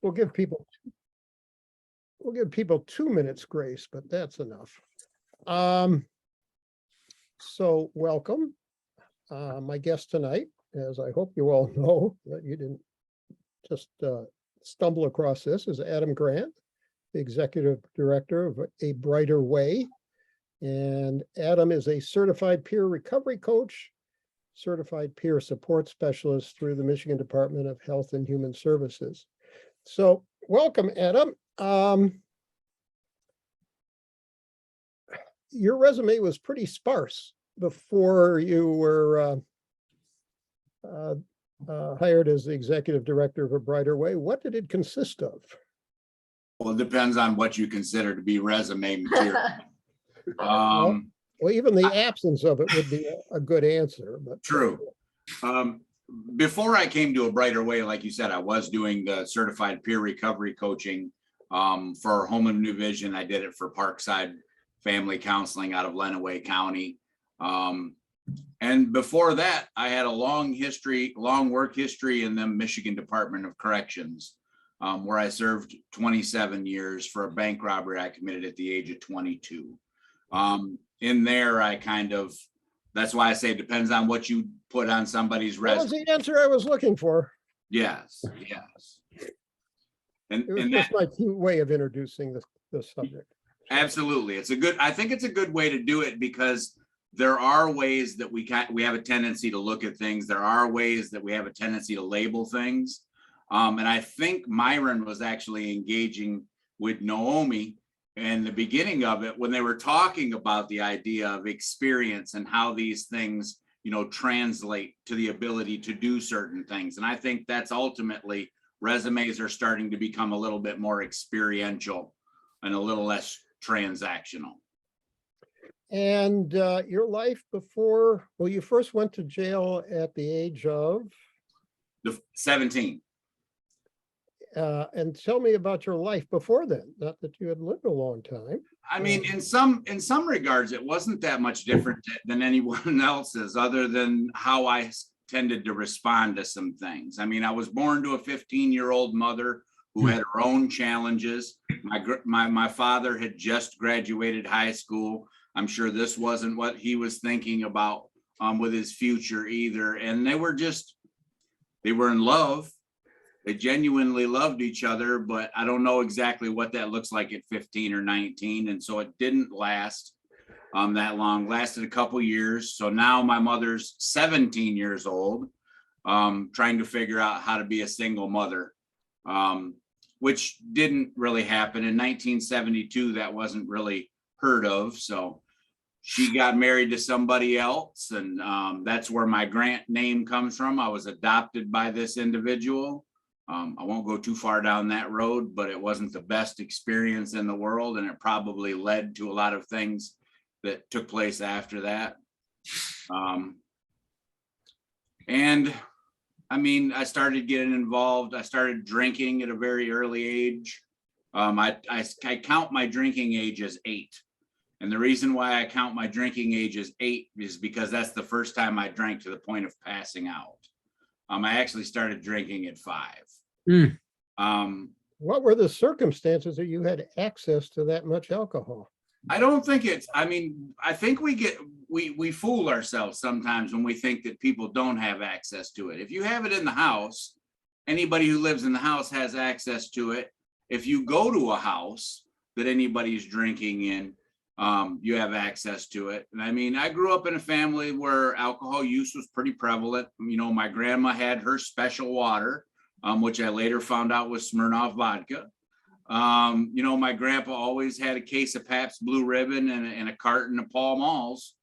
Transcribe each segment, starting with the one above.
We'll give people 2 minutes grace, but that's enough. So welcome. My guest tonight, as I hope you all know, that you didn't just stumble across this, is Adam Grant, the Executive Director of A Brighter Way. And Adam is a certified peer recovery coach, certified peer support specialist through the Michigan Department of Health and Human Services. So welcome, Adam. Your resume was pretty sparse before you were hired as the Executive Director of A Brighter Way. What did it consist of? Well, it depends on what you consider to be resume material. Well, even the absence of it would be a good answer. But true. Before I came to A Brighter Way, like you said, I was doing the certified peer recovery coaching for Home of New Vision. I did it for Parkside Family Counseling out of Lenawee County. And before that, I had a long work history in the Michigan Department of Corrections, where I served 27 years for a bank robbery I committed at the age of 22. In there, that's why I say it depends on what you put on somebody's resume. That was the answer I was looking for. Yes. It was just my way of introducing this subject. Absolutely. I think it's a good way to do it, because there are ways that we have a tendency to look at things. There are ways that we have a tendency to label things. And I think Myron was actually engaging with Naomi in the beginning of it when they were talking about the idea of experience and how these things, translate to the ability to do certain things. And I think that's ultimately, resumes are starting to become a little bit more experiential and a little less transactional. And your life before, well, you first went to jail at the age of? 17. And tell me about your life before then. Not that you had lived a long time. I mean, in some regards, it wasn't that much different than anyone else's, other than how I tended to respond to some things. I mean, I was born to a 15-year-old mother who had her own challenges. My father had just graduated high school. I'm sure this wasn't what he was thinking about with his future either. And they were in love. They genuinely loved each other, but I don't know exactly what that looks like at 15 or 19. And so it didn't last that long, lasted a couple years. So now my mother's 17 years old, trying to figure out how to be a single mother, which didn't really happen. In 1972, that wasn't really heard of. So she got married to somebody else, and that's where my Grant name comes from. I was adopted by this individual. I won't go too far down that road, but it wasn't the best experience in the world, and it probably led to a lot of things that took place after that. And I mean, I started getting involved. I started drinking at a very early age. I count my drinking age as 8. And the reason why I count my drinking age as 8 is because that's the first time I drank to the point of passing out. I actually started drinking at 5. What were the circumstances that you had access to that much alcohol? I don't think I think we fool ourselves sometimes when we think that people don't have access to it. If you have it in the house, anybody who lives in the house has access to it. If you go to a house that anybody's drinking in, you have access to it. And I mean, I grew up in a family where alcohol use was pretty prevalent. My grandma had her special water, which I later found out was Smirnoff vodka. My grandpa always had a case of Pabst Blue Ribbon and a carton of Pall Malls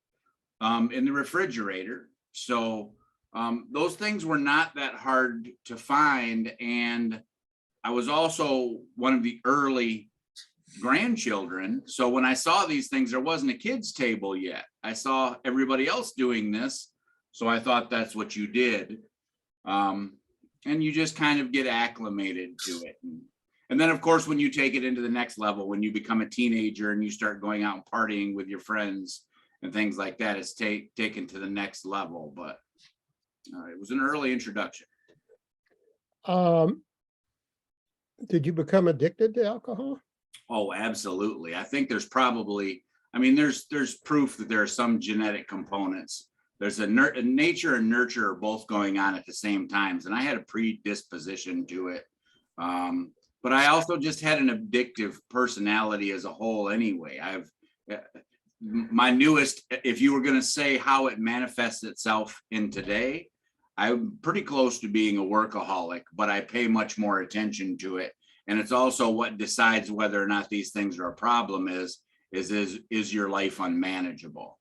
in the refrigerator. So those things were not that hard to find. And I was also one of the early grandchildren. So when I saw these things, there wasn't a kids table yet. I saw everybody else doing this. So I thought that's what you did. And you just kind of get acclimated to it. And then, of course, when you take it into the next level, when you become a teenager and you start going out and partying with your friends and things like that, it's taken to the next level. But it was an early introduction. Did you become addicted to alcohol? Oh, absolutely. I think there's probably, I mean, there's proof that there are some genetic components. There's a nature and nurture are both going on at the same times. And I had a predisposition to it. But I also just had an addictive personality as a whole anyway. My newest, if you were going to say how it manifests itself in today, I'm pretty close to being a workaholic, but I pay much more attention to it. And it's also what decides whether or not these things are a problem is your life unmanageable?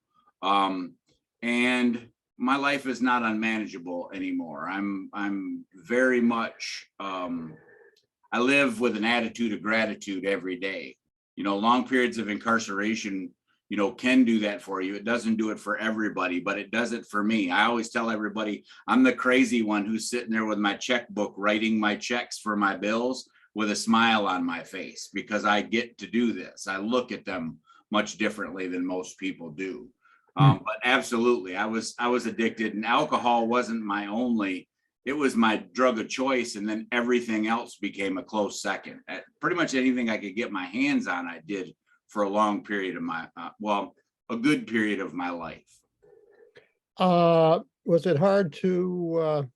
And my life is not unmanageable anymore. I'm very much, I live with an attitude of gratitude every day. You know, long periods of incarceration, you know, can do that for you. It doesn't do it for everybody, but it does it for me. I always tell everybody I'm the crazy one who's sitting there with my checkbook, writing my checks for my bills with a smile on my face because I get to do this. I look at them much differently than most people do. But absolutely, I was addicted, and alcohol wasn't my only. It was my drug of choice, and then everything else became a close second. Pretty much anything I could get my hands on, I did for a long period of my, a good period of my life. Was it hard to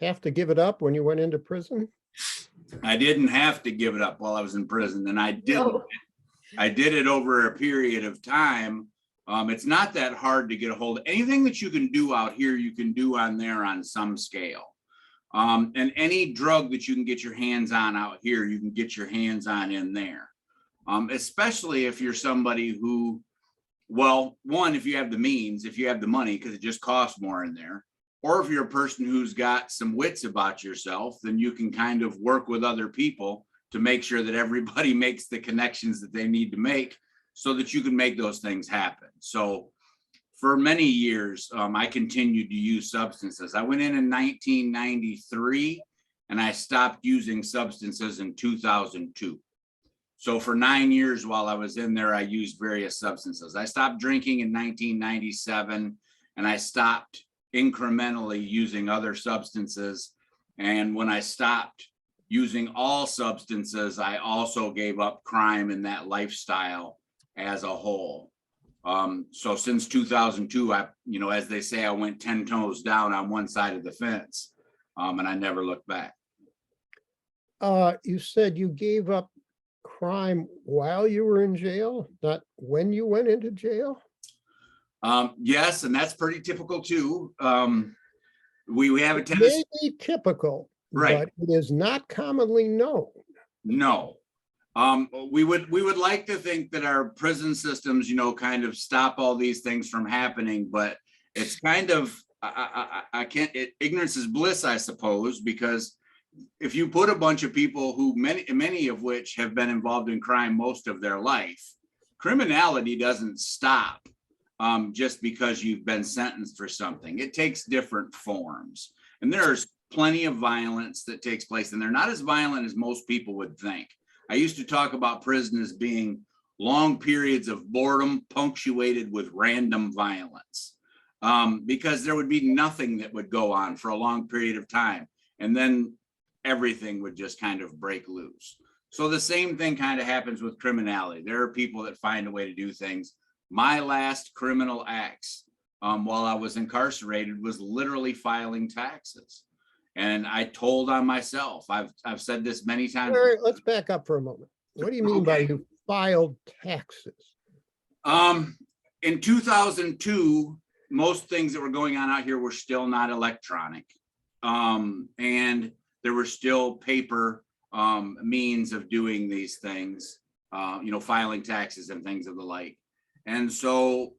have to give it up when you went into prison? I didn't have to give it up while I was in prison, and I didn't. No. I did it over a period of time. It's not that hard to get a hold of. Anything that you can do out here, you can do on there on some scale. And any drug that you can get your hands on out here, you can get your hands on in there. Especially if you're somebody who, well, one, if you have the means, if you have the money, because it just costs more in there. Or if you're a person who's got some wits about yourself, then you can kind of work with other people to make sure that everybody makes the connections that they need to make so that you can make those things happen. So for many years, I continued to use substances. I went in 1993 and I stopped using substances in 2002. So for 9 years while I was in there, I used various substances. I stopped drinking in 1997 and I stopped incrementally using other substances. And when I stopped using all substances, I also gave up crime and that lifestyle as a whole. So since 2002, you know, as they say, I went 10 toes down on one side of the fence, and I never looked back. You said you gave up crime while you were in jail, not when you went into jail? Yes, and that's pretty typical too. We have a It tendency. may be typical, Right. but it is not commonly known. No. We would like to think that our prison systems, you know, kind of stop all these things from happening, but it's kind of, I can't, ignorance is bliss, I suppose, because if you put a bunch of people who many of which have been involved in crime most of their life, criminality doesn't stop just because you've been sentenced for something. It takes different forms, and there's plenty of violence that takes place, and they're not as violent as most people would think. I used to talk about prison as being long periods of boredom punctuated with random violence, because there would be nothing that would go on for a long period of time, and then everything would just kind of break loose. So the same thing kind of happens with criminality. There are people that find a way to do things. My last criminal acts while I was incarcerated was literally filing taxes. And I told on myself, I've said this many times. All right, let's back up for a moment. What do you mean by you filed taxes? In 2002, most things that were going on out here were still not electronic. And there were still paper means of doing these things, you know, filing taxes and things of the like. And so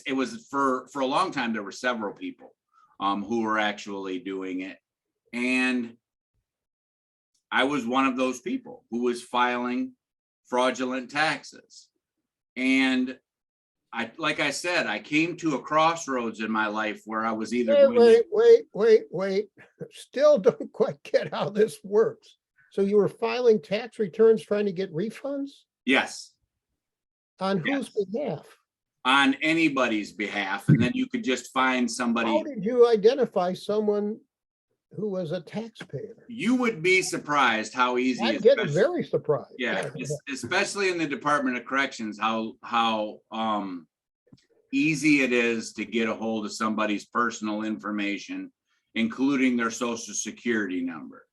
it was for a long time, there were several people who were actually doing it. And I was one of those people who was filing fraudulent taxes. And like I said, I came to a crossroads in my life where I was either Wait. Still don't quite get how this works. So you were filing tax returns trying to get refunds? Yes. On whose behalf? On anybody's behalf. And then you could just find somebody. How did you identify someone who was a taxpayer. You would be surprised how easy. I'm getting very surprised. Yeah, especially in the Department of Corrections, how easy it is to get a hold of somebody's personal information, including their social security number.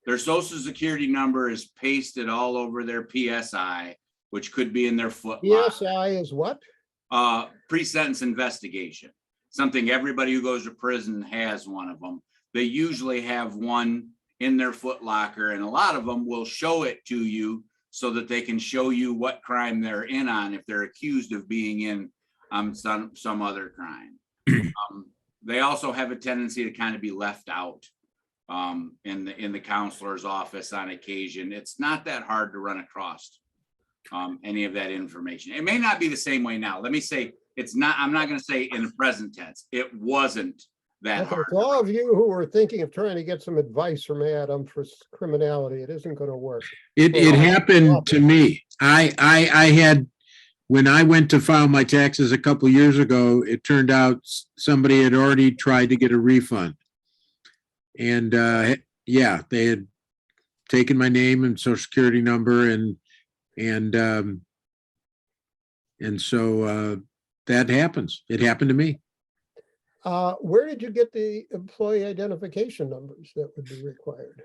Their social security number is pasted all over their PSI, which could be in their foot. PSI is what? Pre-sentence investigation. Something everybody who goes to prison has one of them. They usually have one in their foot locker, and a lot of them will show it to you so that they can show you what crime they're in on if they're accused of being in some other crime. They also have a tendency to kind of be left out in the counselor's office on occasion. It's not that hard to run across any of that information. It may not be the same way now. Let me say it's not. I'm not going to say in the present tense. It wasn't that hard. For all of you who are thinking of trying to get some advice from Adam for criminality, it isn't going to work. It happened to me. I had, when I went to file my taxes a couple of years ago, it turned out somebody had already tried to get a refund. And yeah, they had taken my name and social security number, and so that happens. It happened to me. Where did you get the employee identification numbers that would be required?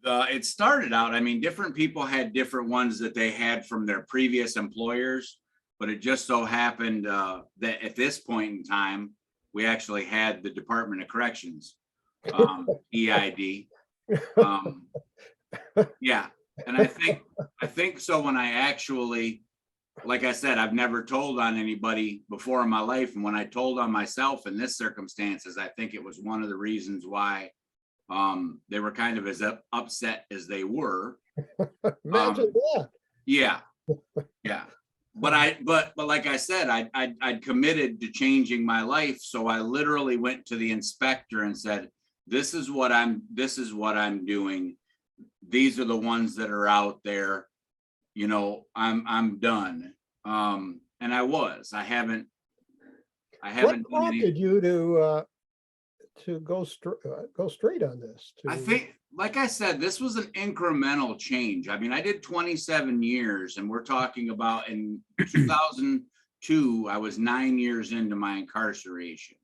It started out, I mean, different people had different ones that they had from their previous employers, but it just so happened that at this point in time, we actually had the Department of Corrections EID. Yeah, and I think so when I actually, like I said, I've never told on anybody before in my life. And when I told on myself in this circumstances, I think it was one of the reasons why they were kind of as upset as they were. Imagine that. Yeah. Yeah. But like I said, I'd committed to changing my life. So I literally went to the inspector and said, this is what I'm doing. These are the ones that are out there. You know, I'm done. And I haven't. What prompted you to go straight on this? I think, like I said, this was an incremental change. I mean, I did 27 years, and we're talking about in 2002, I was 9 years into my incarceration.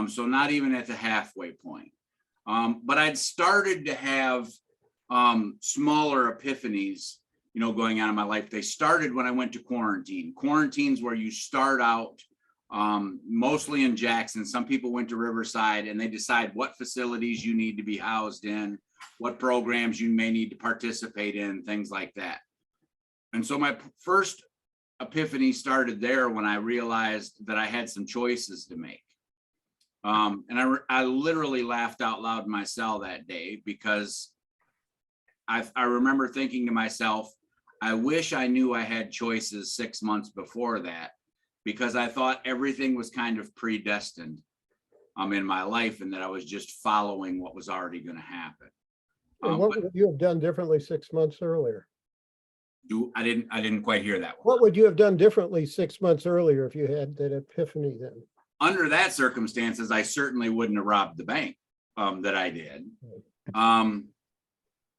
So not even at the halfway point. But I'd started to have smaller epiphanies, you know, going on in my life. They started when I went to quarantine. Quarantine's where you start out mostly in Jackson. Some people went to Riverside, and they decide what facilities you need to be housed in, what programs you may need to participate in, things like that. And so my first epiphany started there when I realized that I had some choices to make. And I literally laughed out loud in my cell that day, because I remember thinking to myself, I wish I knew I had choices 6 months before that, because I thought everything was kind of predestined in my life, and that I was just following what was already going to happen. And what would you have done differently 6 months earlier? I didn't quite hear that one. What would you have done differently 6 months earlier if you had that epiphany then? Under that circumstances, I certainly wouldn't have robbed the bank that I did.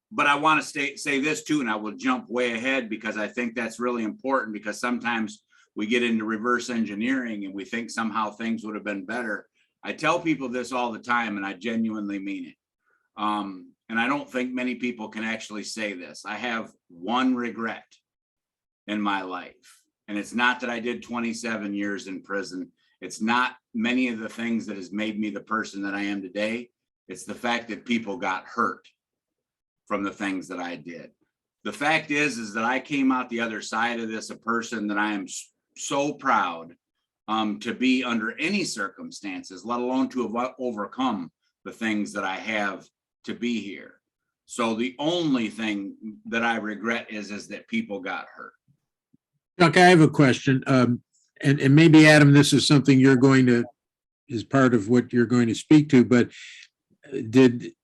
But I want to say this too, and I will jump way ahead because I think that's really important, because sometimes we get into reverse engineering and we think somehow things would have been better. I tell people this all the time, and I genuinely mean it. And I don't think many people can actually say this. I have one regret in my life, and it's not that I did 27 years in prison. It's not many of the things that has made me the person that I am today. It's the fact that people got hurt from the things that I did. The fact is that I came out the other side of this a person that I am so proud to be under any circumstances, let alone to have overcome the things that I have to be here. So the only thing that I regret is that people got hurt. Chuck, I have a question. And maybe, Adam, this is something is part of what you're going to speak to, but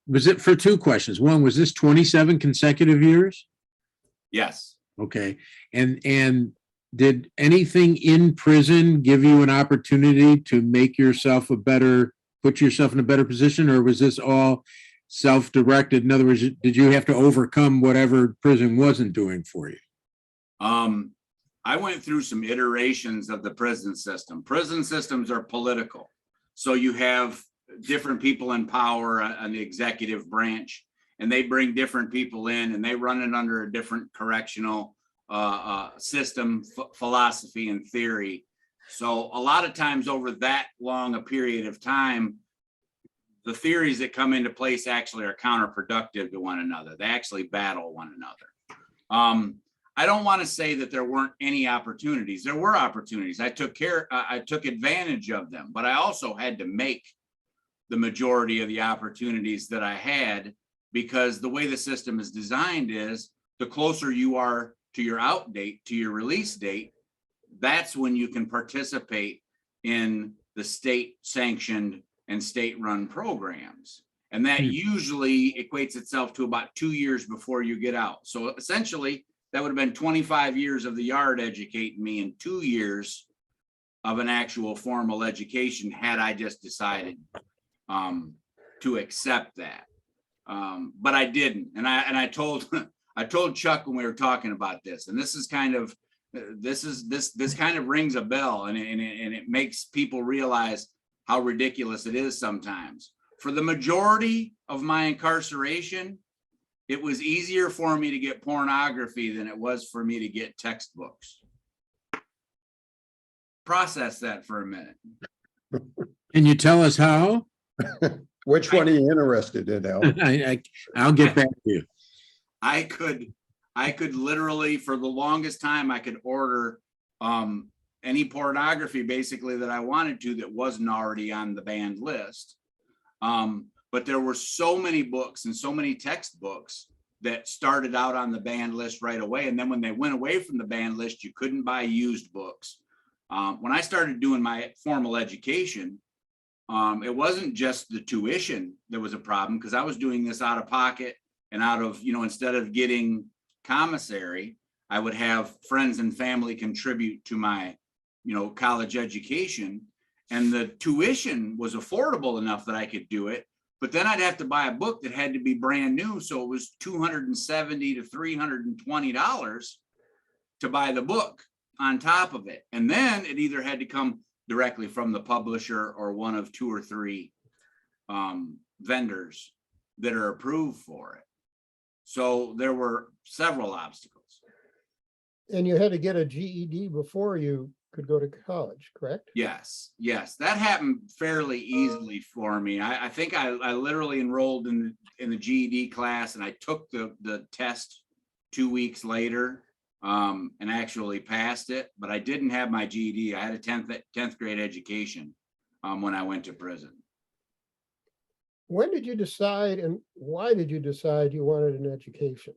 was it for two questions? One, was this 27 consecutive years? Yes. Okay. And did anything in prison give you an opportunity to make yourself a better put yourself in a better position, or was this all self-directed? In other words, did you have to overcome whatever prison wasn't doing for you? I went through some iterations of the prison system. Prison systems are political. So you have different people in power on the executive branch, and they bring different people in and they run it under a different correctional system, philosophy, and theory. So a lot of times over that long a period of time, the theories that come into place actually are counterproductive to one another. They actually battle one another. I don't want to say that there weren't any opportunities. There were opportunities. I took advantage of them, but I also had to make the majority of the opportunities that I had, because the way the system is designed is the closer you are to your out date, to your release date, that's when you can participate in the state sanctioned and state run programs. And that usually equates itself to about 2 years before you get out. So essentially, that would have been 25 years of the yard educating me and 2 years of an actual formal education had I just decided to accept that. But I didn't. And I told Chuck when we were talking about this, and this kind of rings a bell, and it makes people realize how ridiculous it is sometimes. For the majority of my incarceration, it was easier for me to get pornography than it was for me to get textbooks. Process that for a minute. Can you tell us how? Which one are you interested in, Al? I'll get back to you. I could literally, for the longest time, I could order any pornography basically that I wanted to that wasn't already on the banned list. But there were so many books and so many textbooks that started out on the banned list right away. And then when they went away from the banned list, you couldn't buy used books. When I started doing my formal education, it wasn't just the tuition that was a problem, because I was doing this out of pocket and out of, instead of getting commissary, I would have friends and family contribute to my, college education. And the tuition was affordable enough that I could do it. But then I'd have to buy a book that had to be brand new. So it was $270 to $320 to buy the book on top of it. And then it either had to come directly from the publisher or one of 2 or 3 vendors that are approved for it. So there were several obstacles. And you had to get a GED before you could go to college, correct? Yes, that happened fairly easily for me. I think I literally enrolled in the GED class, and I took the test 2 weeks later and actually passed it, but I didn't have my GED. I had a 10th grade education when I went to prison. When did you decide, and why did you decide you wanted an education?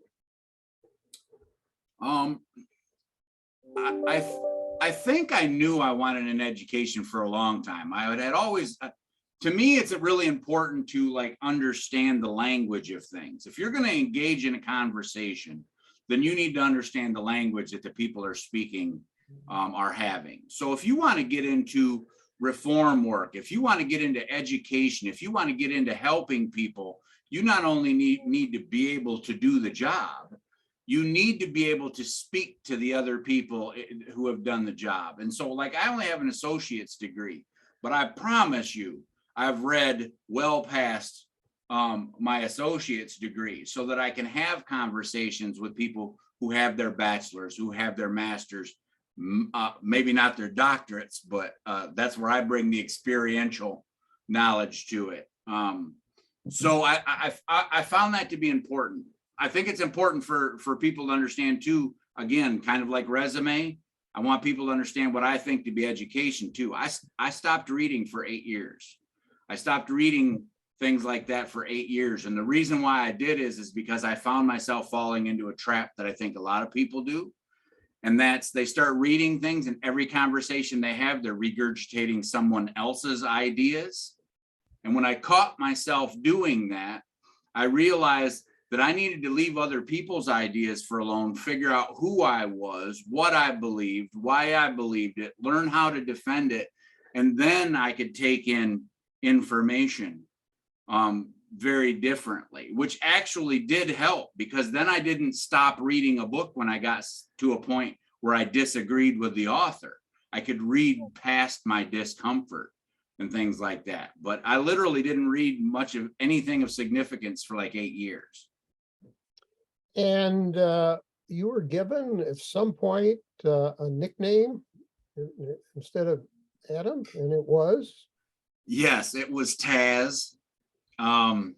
I think I knew I wanted an education for a long time. I had always, to me, it's really important to understand the language of things. If you're going to engage in a conversation, then you need to understand the language that the people are speaking are having. So if you want to get into reform work, if you want to get into education, if you want to get into helping people, you not only need to be able to do the job, you need to be able to speak to the other people who have done the job. And so I only have an associate's degree, but I promise you, I've read well past my associate's degree so that I can have conversations with people who have their bachelor's, who have their master's, maybe not their doctorates, but that's where I bring the experiential knowledge to it. So I found that to be important. I think it's important for people to understand too, again, kind of like resume. I want people to understand what I think to be education too. I stopped reading for 8 years. I stopped reading things like that for 8 years. And the reason why I did is because I found myself falling into a trap that I think a lot of people do. And that's they start reading things, and every conversation they have, they're regurgitating someone else's ideas. And when I caught myself doing that, I realized that I needed to leave other people's ideas for alone, figure out who I was, what I believed, why I believed it, learn how to defend it. And then I could take in information very differently, which actually did help, because then I didn't stop reading a book when I got to a point where I disagreed with the author. I could read past my discomfort and things like that. But I literally didn't read much of anything of significance for like 8 years. And you were given at some point a nickname instead of Adam, and it was? Yes, it was Taz. On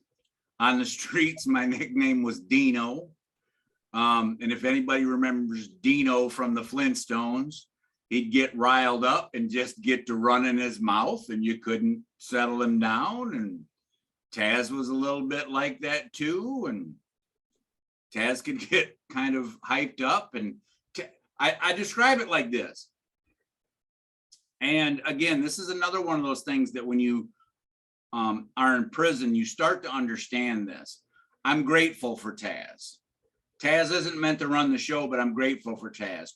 the streets, my nickname was Dino. And if anybody remembers Dino from the Flintstones, he'd get riled up and just get to running his mouth, and you couldn't settle him down. And Taz was a little bit like that too. And Taz could get kind of hyped up. And I describe it like this. And again, this is another one of those things that when you are in prison, you start to understand this. I'm grateful for Taz. Taz isn't meant to run the show, but I'm grateful for Taz.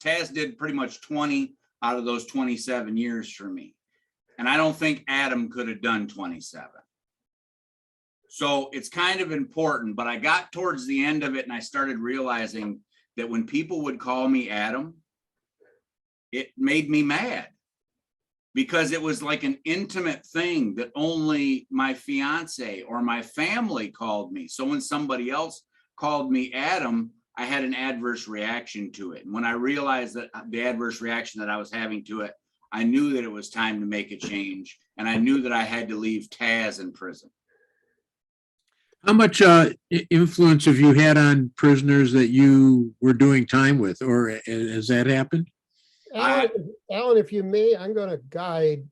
Taz did pretty much 20 out of those 27 years for me. And I don't think Adam could have done 27. So it's kind of important, but I got towards the end of it and I started realizing that when people would call me Adam, it made me mad, because it was like an intimate thing that only my fiance or my family called me. So when somebody else called me Adam, I had an adverse reaction to it. And when I realized that the adverse reaction that I was having to it, I knew that it was time to make a change. And I knew that I had to leave Taz in prison. How much influence have you had on prisoners that you were doing time with, or has that happened? Alan, if you may, I'm going to guide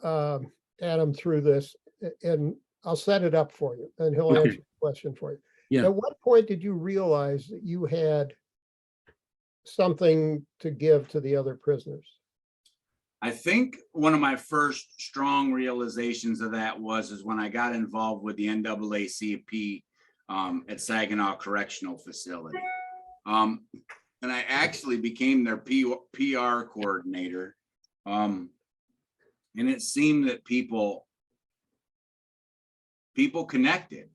Adam through this, and I'll set it up for you, and he'll answer the question for you. Yeah. At what point did you realize that you had something to give to the other prisoners? I think one of my first strong realizations of that is when I got involved with the NAACP at Saginaw Correctional Facility. And I actually became their PR coordinator. And it seemed that people connected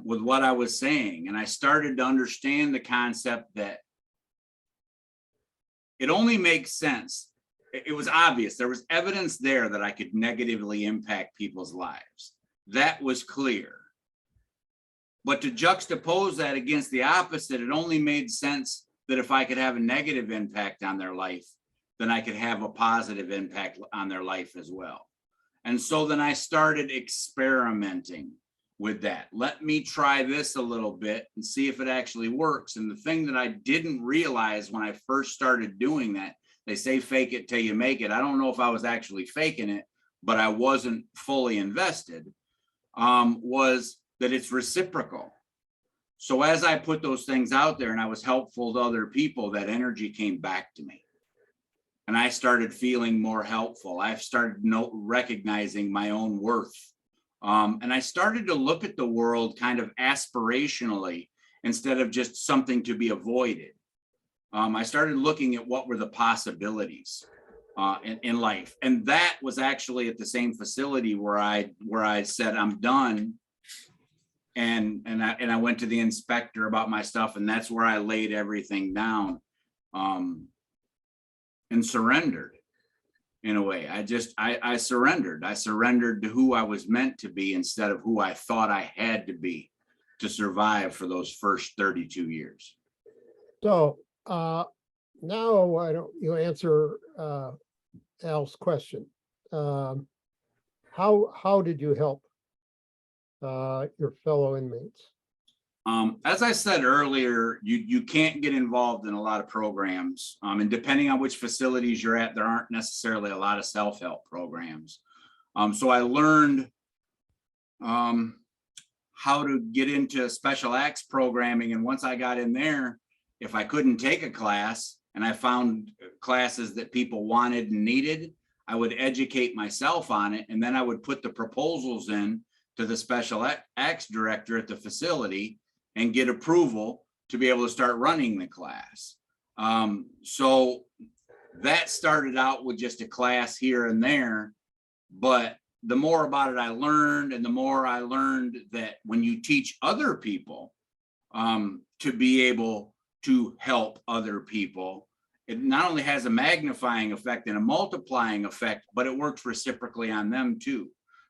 with what I was saying. And I started to understand the concept that it only makes sense. It was obvious. There was evidence there that I could negatively impact people's lives. That was clear. But to juxtapose that against the opposite, it only made sense that if I could have a negative impact on their life, then I could have a positive impact on their life as well. And so then I started experimenting with that. Let me try this a little bit and see if it actually works. And the thing that I didn't realize when I first started doing that, they say fake it till you make it. I don't know if I was actually faking it, but I wasn't fully invested, was that it's reciprocal. So as I put those things out there and I was helpful to other people, that energy came back to me. And I started feeling more helpful. I started recognizing my own worth. And I started to look at the world kind of aspirationally instead of just something to be avoided. I started looking at what were the possibilities in life. And that was actually at the same facility where I said, I'm done. And I went to the inspector about my stuff, and that's where I laid everything down and surrendered in a way. I surrendered. I surrendered to who I was meant to be instead of who I thought I had to be to survive for those first 32 years. So now why don't you answer Al's question? How did you help your fellow inmates? As I said earlier, you can't get involved in a lot of programs. And depending on which facilities you're at, there aren't necessarily a lot of self-help programs. So I learned how to get into special acts programming. And once I got in there, if I couldn't take a class and I found classes that people wanted and needed, I would educate myself on it. And then I would put the proposals in to the special acts director at the facility and get approval to be able to start running the class. So that started out with just a class here and there. But the more about it I learned, and the more I learned that when you teach other people to be able to help other people, it not only has a magnifying effect and a multiplying effect, but it works reciprocally on them too.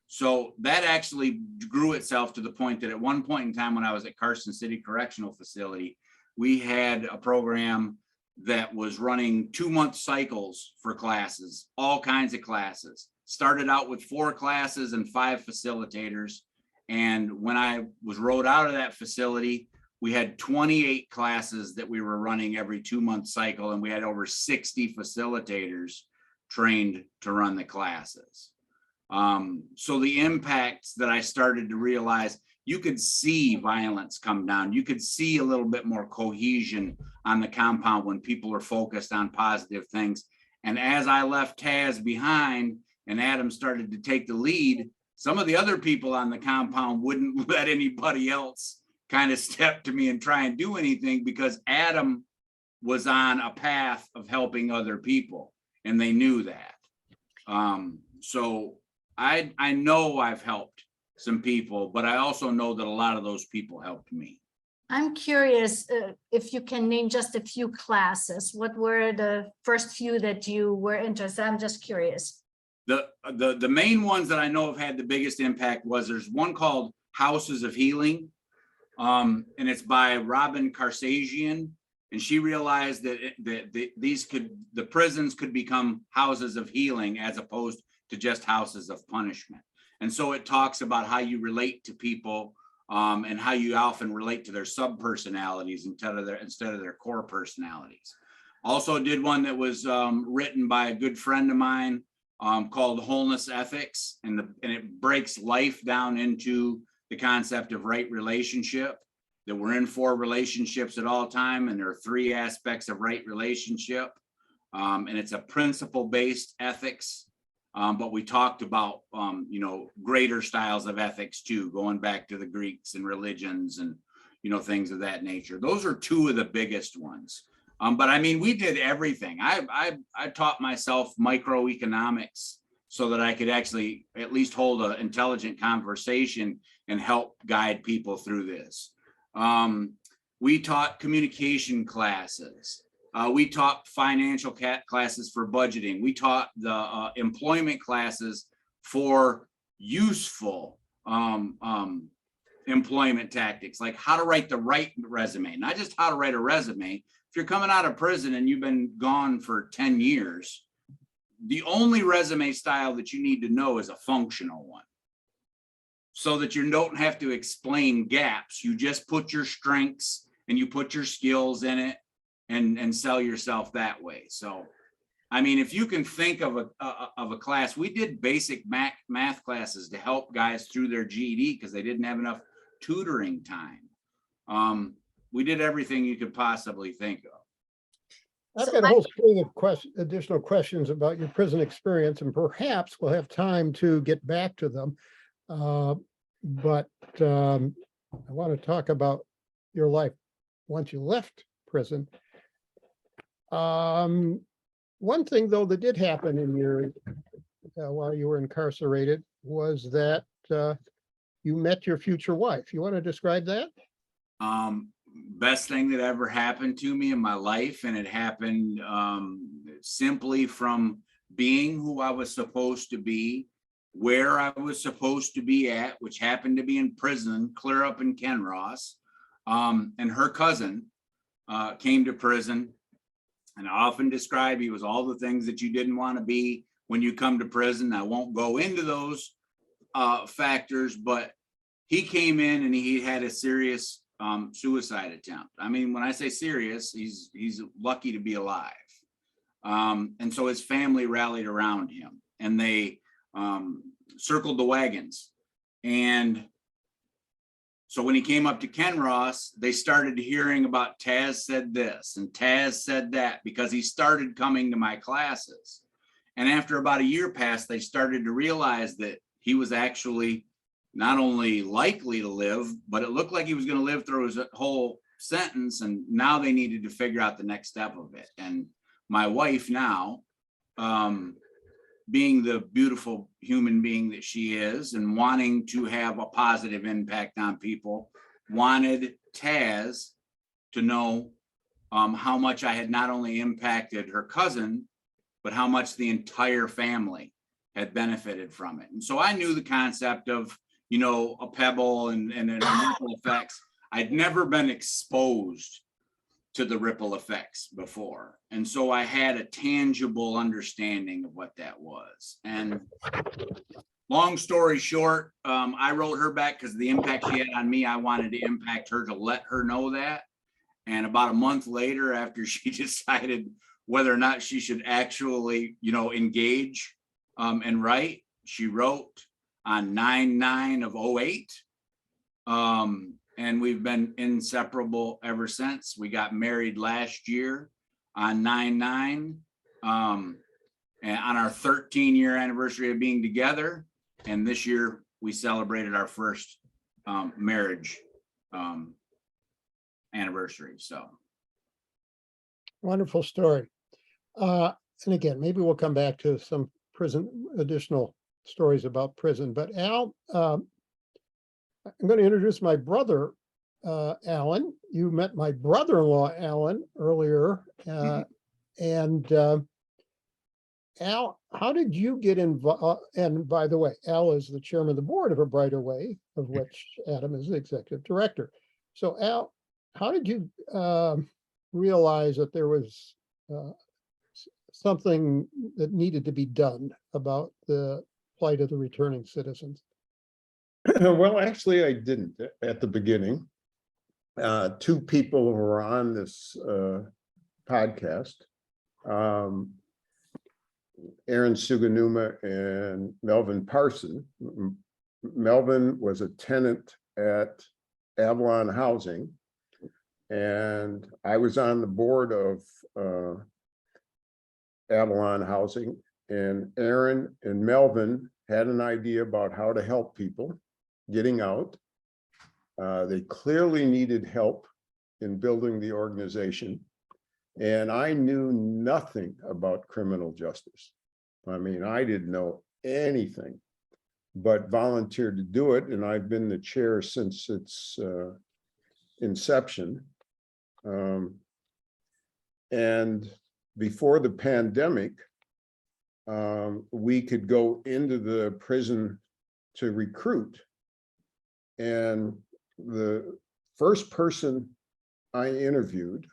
So that actually grew itself to the point that at one point in time when I was at Carson City Correctional Facility, we had a program that was running 2-month cycles for classes, all kinds of classes. Started out with 4 classes and 5 facilitators. And when I was rolled out of that facility, we had 28 classes that we were running every 2-month cycle, and we had over 60 facilitators trained to run the classes. So the impacts that I started to realize, you could see violence come down. You could see a little bit more cohesion on the compound when people are focused on positive things. And as I left Taz behind and Adam started to take the lead, some of the other people on the compound wouldn't let anybody else kind of step to me and try and do anything, because Adam was on a path of helping other people, and they knew that. So I know I've helped some people, but I also know that a lot of those people helped me. I'm curious if you can name just a few classes. What were the first few that you were interested in? I'm just curious. The main ones that I know have had the biggest impact was, there's one called Houses of Healing. And it's by Robin Karsagian, and she realized that the prisons could become houses of healing as opposed to just houses of punishment. And so it talks about how you relate to people, and how you often relate to their sub-personalities instead of their core personalities. Also did one that was written by a good friend of mine called Wholeness Ethics, and it breaks life down into the concept of right relationship, that we're in 4 relationships at all time, and there are 3 aspects of right relationship. And it's a principle-based ethics, but we talked about, greater styles of ethics too, going back to the Greeks and religions and, things of that nature. Those are 2 of the biggest ones. But I mean, we did everything. I taught myself microeconomics so that I could actually at least hold an intelligent conversation and help guide people through this. We taught communication classes. We taught financial classes for budgeting. We taught the employment classes for useful employment tactics, like how to write the right resume, not just how to write a resume. If you're coming out of prison and you've been gone for 10 years, the only resume style that you need to know is a functional one, so that you don't have to explain gaps. You just put your strengths and you put your skills in it and sell yourself that way. So, I mean, if you can think of a class, we did basic math classes to help guys through their GED because they didn't have enough tutoring time. We did everything you could possibly think of. I've So got a whole string of additional questions about your prison experience, and perhaps we'll have time to get back to them. But I want to talk about your life once you left prison. One thing, though, that did happen in your while you were incarcerated was that you met your future wife. You want to describe that? Best thing that ever happened to me in my life, and it happened simply from being who I was supposed to be, where I was supposed to be at, which happened to be in prison, clear up in Kenross. And her cousin came to prison, and I often describe he was all the things that you didn't want to be when you come to prison. I won't go into those factors, but he came in and he had a serious suicide attempt. I mean, when I say serious, he's lucky to be alive. And so his family rallied around him, and they circled the wagons. And so when he came up to Kenross, they started hearing about Taz said this and Taz said that, because he started coming to my classes. And after about a year passed, they started to realize that he was actually not only likely to live, but it looked like he was going to live through his whole sentence. And now they needed to figure out the next step of it. And my wife now being the beautiful human being that she is and wanting to have a positive impact on people, wanted Taz to know how much I had not only impacted her cousin, but how much the entire family had benefited from it. And so I knew the concept of, you know, a pebble and ripple effects. I'd never been exposed to the ripple effects before. And so I had a tangible understanding of what that was. And long story short, I wrote her back because the impact she had on me, I wanted to impact her to let her know that. And about a month later, after she decided whether or not she should actually, you know, engage and write, she wrote on 9/9/08. And we've been inseparable ever since. We got married last year on 9/9, and on our 13-year anniversary of being together. And this year we celebrated our first marriage anniversary. So Wonderful story. And again, maybe we'll come back to some additional stories about prison. But Al, I'm going to introduce my brother, Alan. You met my brother-in-law, Alan, earlier. And Al, how did you get involved? And by the way, Al is the chairman of the board of A Brighter Way, of which Adam is the executive director. So Al, how did you realize that there was something that needed to be done about the plight of the returning citizens? Well, actually, I didn't at the beginning. Two people who were on this podcast, Aaron Suganuma and Melvin Parson. Melvin was a tenant at Avalon Housing, and I was on the board of Avalon Housing, and Aaron and Melvin had an idea about how to help people getting out. They clearly needed help in building the organization. And I knew nothing about criminal justice. I mean, I didn't know anything, but volunteered to do it. And I've been the chair since its inception. And before the pandemic, we could go into the prison to recruit. And the first person I interviewed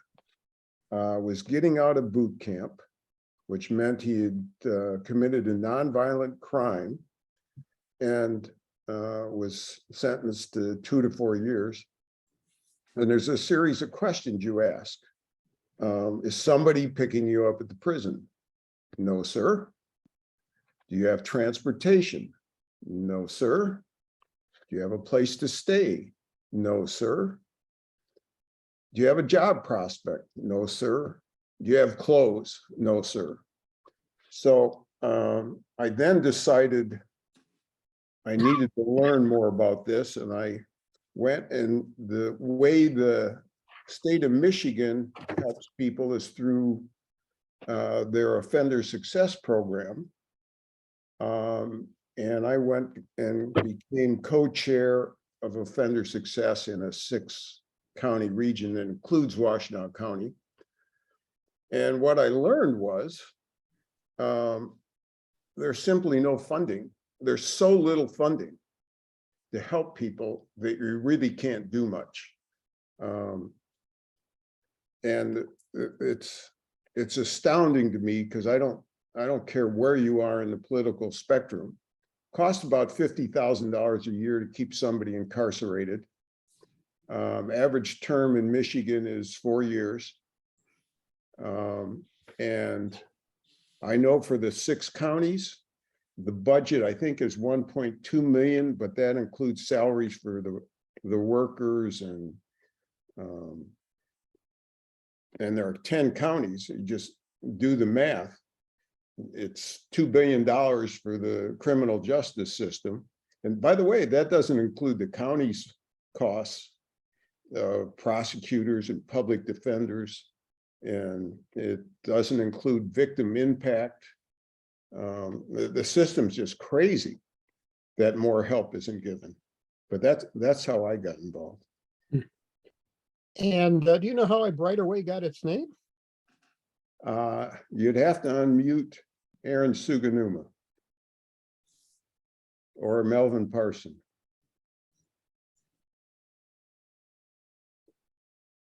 was getting out of boot camp, which meant he had committed a nonviolent crime and was sentenced to 2 to 4 years. And there's a series of questions you ask. Is somebody picking you up at the prison? No, sir. Do you have transportation? No, sir. Do you have a place to stay? No, sir. Do you have a job prospect? No, sir. Do you have clothes? No, sir. So I then decided I needed to learn more about this, and I went, and the way the state of Michigan helps people is through their offender success program. And I went and became co-chair of offender success in a 6-county region that includes Washtenaw County. And what I learned was there's simply no funding. There's so little funding to help people that you really can't do much. And it's astounding to me, because I don't care where you are in the political spectrum. Costs about $50,000 a year to keep somebody incarcerated. Average term in Michigan is 4 years. And I know for the 6 counties, the budget I think is 1.2 million, but that includes salaries for the workers, and there are 10 counties. You just do the math. It's $2 billion for the criminal justice system. And by the way, that doesn't include the county's costs, prosecutors and public defenders. And it doesn't include victim impact. The system's just crazy that more help isn't given. But that's how I got involved. And do you know how a Brighter Way got its name? You'd have to unmute Aaron Suganuma or Melvin Parson.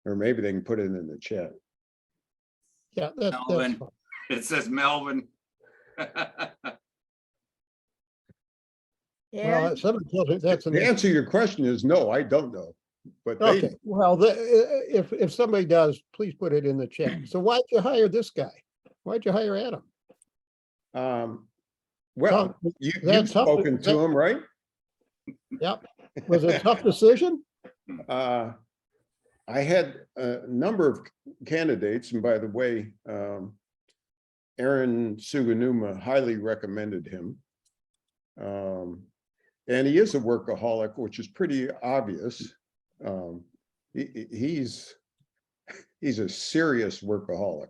Or maybe they can put it in the chat. Yeah, that's Melvin. fine. It says Melvin. Yeah, Well, somebody tells me that's an The answer to your question is no, I don't know. But they, okay. Well, if somebody does, please put it in the chat. So why'd you hire this guy? Why'd you hire Adam? well, Tough- you've that's tough. spoken to him, right? Yep. Was it a tough decision? I had a number of candidates, and by the way, Aaron Suganuma highly recommended him. And he is a workaholic, which is pretty obvious. He's a serious workaholic.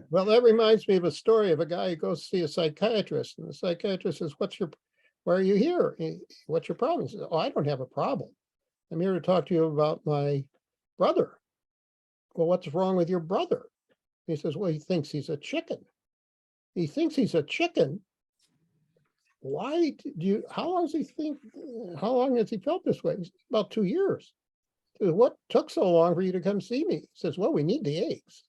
Well, that reminds me of a story of a guy who goes to see a psychiatrist, and the psychiatrist says, why are you here? What's your problem? He says, oh, I don't have a problem. I'm here to talk to you about my brother. Well, what's wrong with your brother? He says, well, he thinks he's a chicken. He thinks he's a chicken. Why how long has he felt this way? He says, about 2 years. He says, what took so long for you to come see me? He says, well, we need the eggs.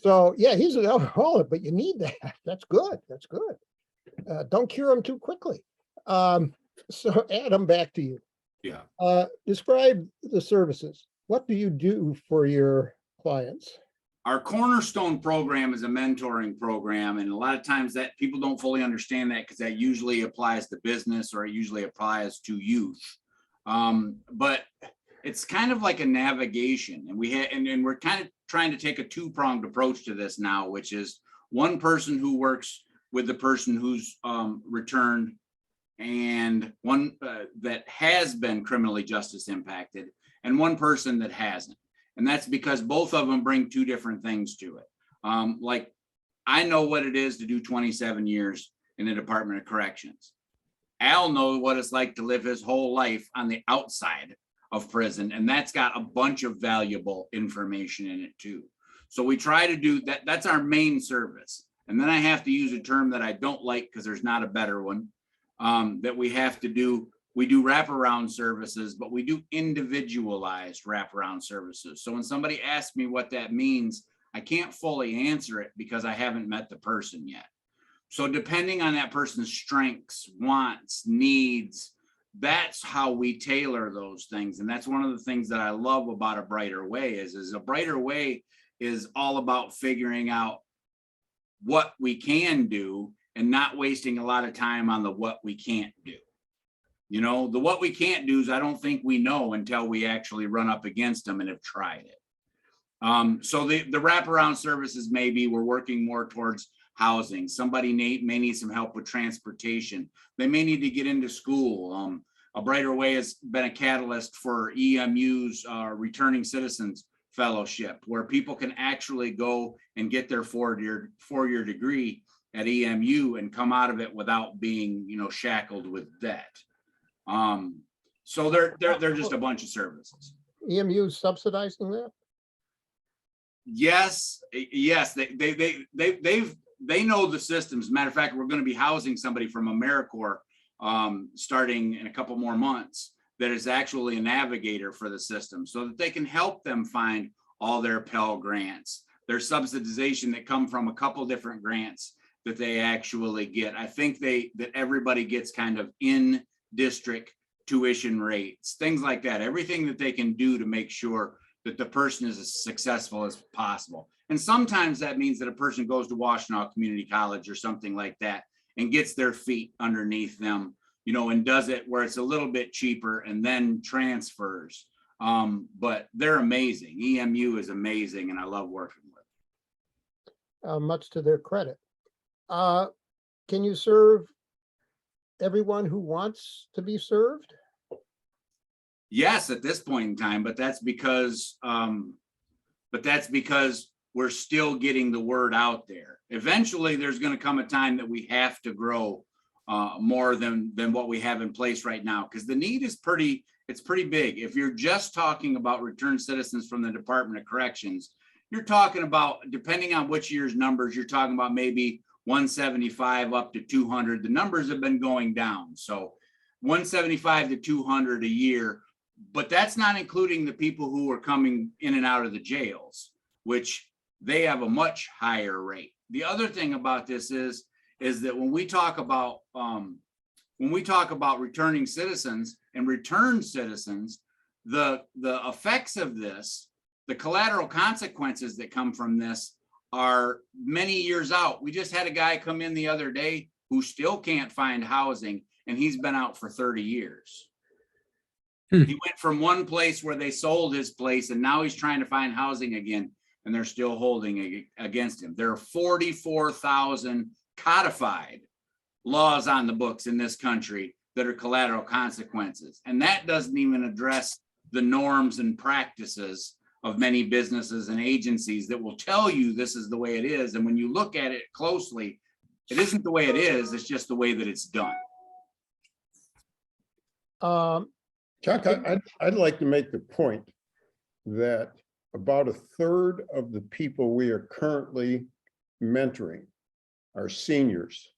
So yeah, he's an alcoholic, but you need that. That's good. That's good. Don't cure him too quickly. So Adam, back to you. Yeah. Describe the services. What do you do for your clients? Our cornerstone program is a mentoring program, and a lot of times that people don't fully understand that because that usually applies to business or it usually applies to youth. But it's kind of like a navigation, and we're kind of trying to take a two-pronged approach to this now, which is one person who works with the person who's returned, and one that has been criminally justice impacted, and one person that hasn't. And that's because both of them bring two different things to it. Like, I know what it is to do 27 years in the Department of Corrections. Al knows what it's like to live his whole life on the outside of prison, and that's got a bunch of valuable information in it too. So we try to do that. That's our main service. And then I have to use a term that I don't like because there's not a better one, that we have to do. We do wraparound services, but we do individualized wraparound services. So when somebody asks me what that means, I can't fully answer it because I haven't met the person yet. So depending on that person's strengths, wants, needs, that's how we tailor those things. And that's one of the things that I love about A Brighter Way is A Brighter Way is all about figuring out what we can do and not wasting a lot of time on the what we can't do. You know, the what we can't do is I don't think we know until we actually run up against them and have tried it. So the wraparound services, maybe we're working more towards housing. Somebody may need some help with transportation. They may need to get into school. A Brighter Way has been a catalyst for EMU's Returning Citizens Fellowship, where people can actually go and get their four-year degree at EMU and come out of it without being, shackled with debt. So they're just a bunch of services. EMU subsidizing that? Yes, they know the systems. Matter of fact, we're going to be housing somebody from AmeriCorps starting in a couple more months that is actually a navigator for the system so that they can help them find all their Pell grants, their subsidization that come from a couple different grants that they actually get. I think that everybody gets kind of in district tuition rates, things like that, everything that they can do to make sure that the person is as successful as possible. And sometimes that means that a person goes to Washtenaw Community College or something like that and gets their feet underneath them, and does it where it's a little bit cheaper and then transfers. But they're amazing. EMU is amazing, and I love working with. Much to their credit. Can you serve everyone who wants to be served? Yes, at this point in time, but that's because we're still getting the word out there. Eventually, there's going to come a time that we have to grow more than what we have in place right now, because the need is pretty big. If you're just talking about returned citizens from the Department of Corrections, you're talking about, depending on which year's numbers, you're talking about maybe 175 up to 200. The numbers have been going down. So 175 to 200 a year, but that's not including the people who are coming in and out of the jails, which they have a much higher rate. The other thing about this is that when we talk about returning citizens and returned citizens, the effects of this, the collateral consequences that come from this are many years out. We just had a guy come in the other day who still can't find housing, and he's been out for 30 years. He went from one place where they sold his place, and now he's trying to find housing again, and they're still holding against him. There are 44,000 codified laws on the books in this country that are collateral consequences. And that doesn't even address the norms and practices of many businesses and agencies that will tell you this is the way it is. And when you look at it closely, it isn't the way it is, it's just the way that it's done. Chuck, I'd like to make the point that about a third of the people we are currently mentoring are seniors.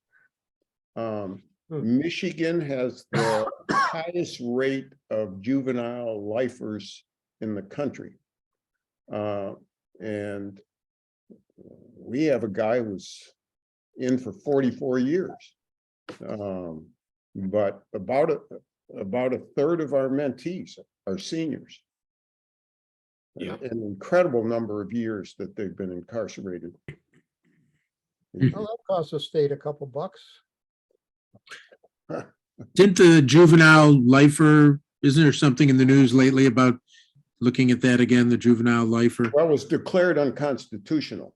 Michigan has the highest rate of juvenile lifers in the country. And we have a guy who's in for 44 years. But about a third of our mentees are seniors. Yeah. An incredible number of years that they've been incarcerated. Well, that costs the state a couple bucks. Didn't the juvenile lifer, isn't there something in the news lately about looking at that again, the juvenile lifer? Well, it was declared unconstitutional.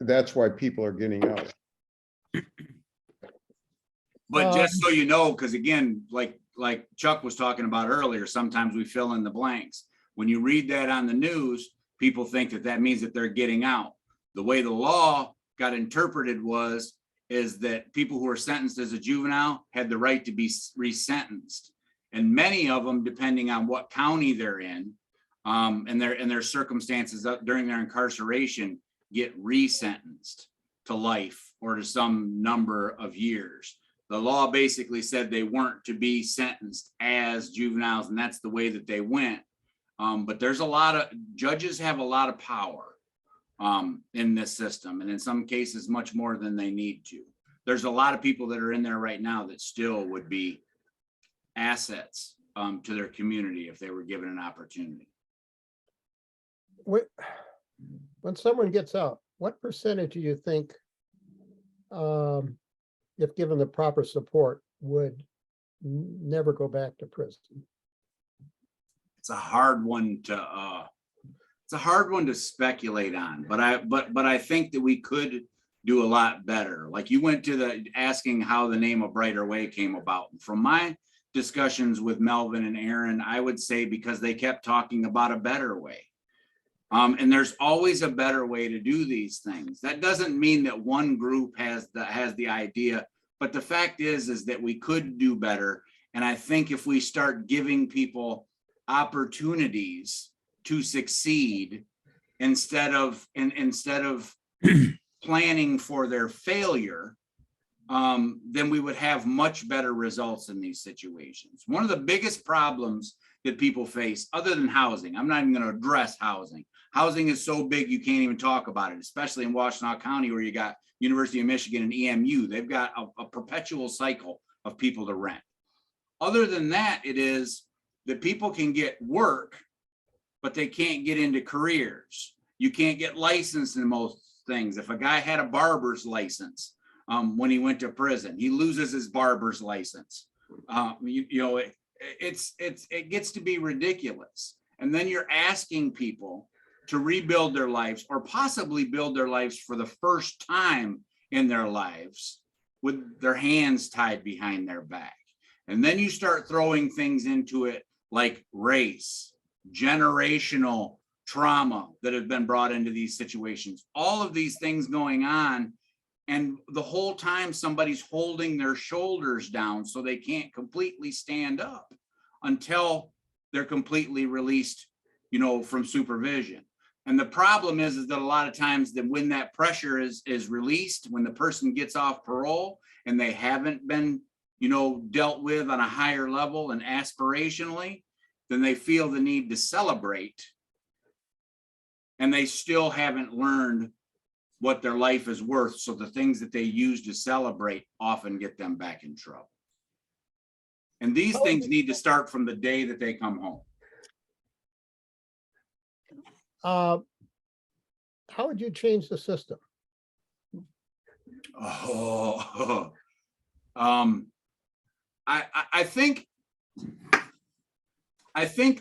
That's why people are getting out. But just so you know, because again, like Chuck was talking about earlier, sometimes we fill in the blanks. When you read that on the news, people think that means that they're getting out. The way the law got interpreted is that people who are sentenced as a juvenile had the right to be resentenced. And many of them, depending on what county they're in, and their circumstances during their incarceration, get resentenced to life or to some number of years. The law basically said they weren't to be sentenced as juveniles, and that's the way that they went. But there's a lot of judges have a lot of power in this system, and in some cases much more than they need to. There's a lot of people that are in there right now that still would be assets to their community if they were given an opportunity. When someone gets out, what percentage do you think, if given the proper support, would never go back to prison? It's a hard one to speculate on, but I think that we could do a lot better. Like you went to asking how the name A Brighter Way came about. From my discussions with Melvin and Aaron, I would say because they kept talking about a better way. And there's always a better way to do these things. That doesn't mean that one group has the idea, but the fact is that we could do better. And I think if we start giving people opportunities to succeed instead of planning for their failure, then we would have much better results in these situations. One of the biggest problems that people face, other than housing, I'm not even going to address housing. Housing is so big you can't even talk about it, especially in Washtenaw County where you got University of Michigan and EMU. They've got a perpetual cycle of people to rent. Other than that, it is that people can get work, but they can't get into careers. You can't get licensed in most things. If a guy had a barber's license when he went to prison, he loses his barber's license. It gets to be ridiculous. And then you're asking people to rebuild their lives or possibly build their lives for the first time in their lives with their hands tied behind their back. And then you start throwing things into it like race, generational trauma that have been brought into these situations, all of these things going on. And the whole time somebody's holding their shoulders down so they can't completely stand up until they're completely released, you know, from supervision. And the problem is that a lot of times that when that pressure is released, when the person gets off parole and they haven't been, you know, dealt with on a higher level and aspirationally, then they feel the need to celebrate. And they still haven't learned what their life is worth. So the things that they use to celebrate often get them back in trouble. And these things need to start from the day that they come home. How would you change the system? Oh, I think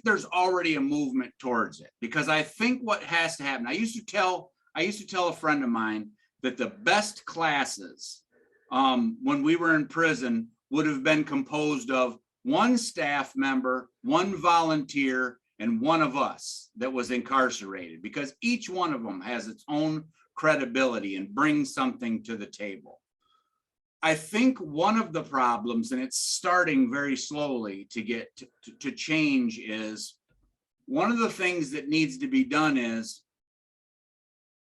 there's already a movement towards it, because I think what has to happen, I used to tell a friend of mine that the best classes when we were in prison would have been composed of one staff member, one volunteer, and one of us that was incarcerated, because each one of them has its own credibility and brings something to the table. I think one of the problems, and it's starting very slowly to get to change, is one of the things that needs to be done is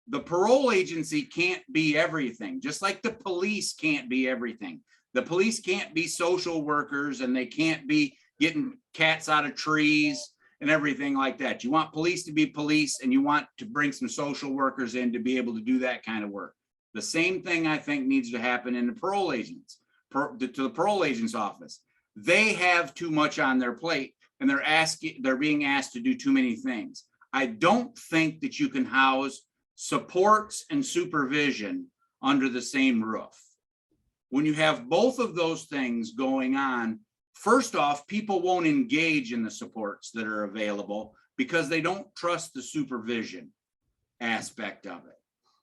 the parole agency can't be everything, just like the police can't be everything. The police can't be social workers, and they can't be getting cats out of trees and everything like that. You want police to be police, and you want to bring some social workers in to be able to do that kind of work. The same thing I think needs to happen in the parole agents, to the parole agent's office. They have too much on their plate, and they're being asked to do too many things. I don't think that you can house supports and supervision under the same roof. When you have both of those things going on, first off, people won't engage in the supports that are available because they don't trust the supervision aspect of it.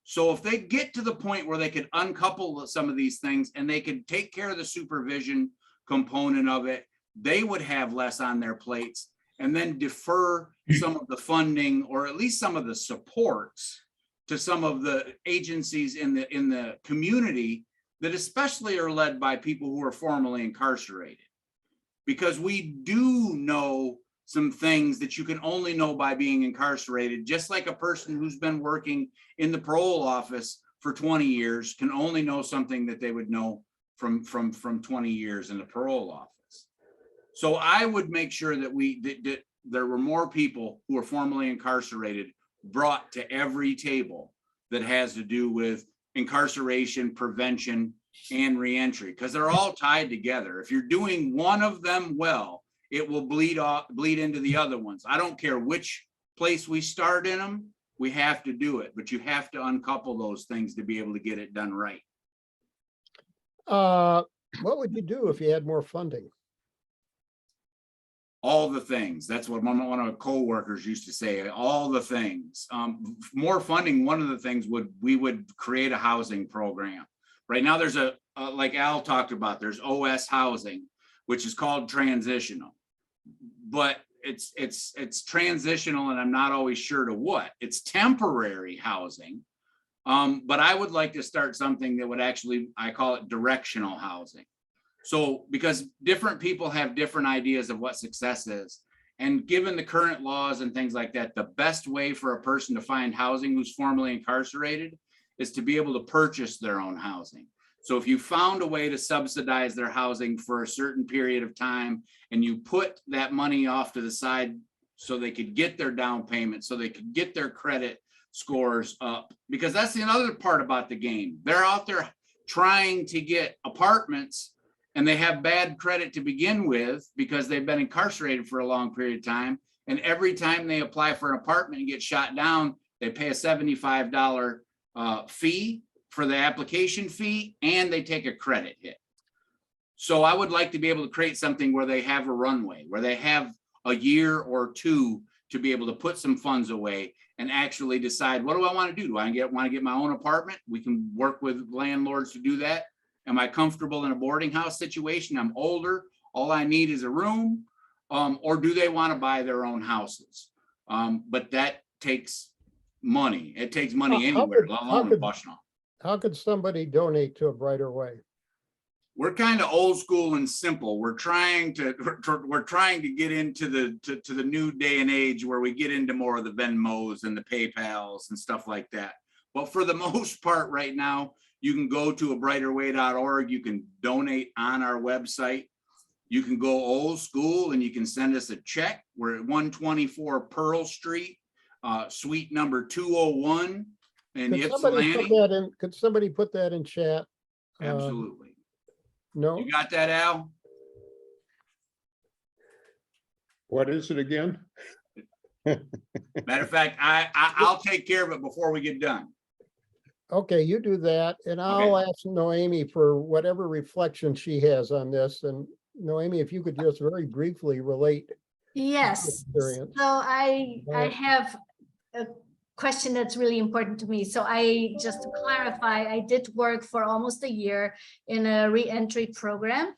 So if they get to the point where they could uncouple some of these things and they could take care of the supervision component of it, they would have less on their plates, and then defer some of the funding, or at least some of the supports, to some of the agencies in the community that especially are led by people who are formerly incarcerated. Because we do know some things that you can only know by being incarcerated, just like a person who's been working in the parole office for 20 years can only know something that they would know from 20 years in the parole office. So I would make sure that there were more people who are formerly incarcerated brought to every table that has to do with incarceration, prevention, and reentry, because they're all tied together. If you're doing one of them well, it will bleed into the other ones. I don't care which place we start in them, we have to do it, but you have to uncouple those things to be able to get it done right. What would you do if you had more funding? All the things. That's what one of our co-workers used to say, all the things. More funding, one of the things we would create a housing program. Right now there's like Al talked about, there's OS housing, which is called transitional, but it's transitional, and I'm not always sure to what. It's temporary housing, but I would like to start something that would actually, I call it directional housing. So because different people have different ideas of what success is, and given the current laws and things like that, the best way for a person to find housing who's formerly incarcerated is to be able to purchase their own housing. So if you found a way to subsidize their housing for a certain period of time, and you put that money off to the side so they could get their down payment, so they could get their credit scores up, because that's the other part about the game. They're out there trying to get apartments, and they have bad credit to begin with because they've been incarcerated for a long period of time. And every time they apply for an apartment and get shot down, they pay a $75 fee for the application fee, and they take a credit hit. So I would like to be able to create something where they have a runway, where they have a year or two to be able to put some funds away and actually decide, what do I want to do? Do I want to get my own apartment? We can work with landlords to do that. Am I comfortable in a boarding house situation? I'm older, all I need is a room. Or do they want to buy their own houses? But that takes money. It takes money How anywhere, could- let how alone in could- Bushnell. How could somebody donate to A Brighter Way? We're kind of old school and simple. We're trying to get into the new day and age where we get into more of the Venmos and the PayPals and stuff like that. But for the most part right now, you can go to abrighterway.org. You can donate on our website. You can go old school and you can send us a check. We're at 124 Pearl Street, suite number 201 in Could somebody put Ypsilanti. that in, could somebody put that in chat? Absolutely. No, You got that, Al? What is it again? Matter of fact, I'll take care of it before we get done. okay, you do that, and I'll ask Noemi for whatever reflection she has on this, and Noemi, if you could just very briefly relate. Yes, Experience. so I Right. have a question that's really important to me. So I, just to clarify, I did work for almost a year in a re-entry program.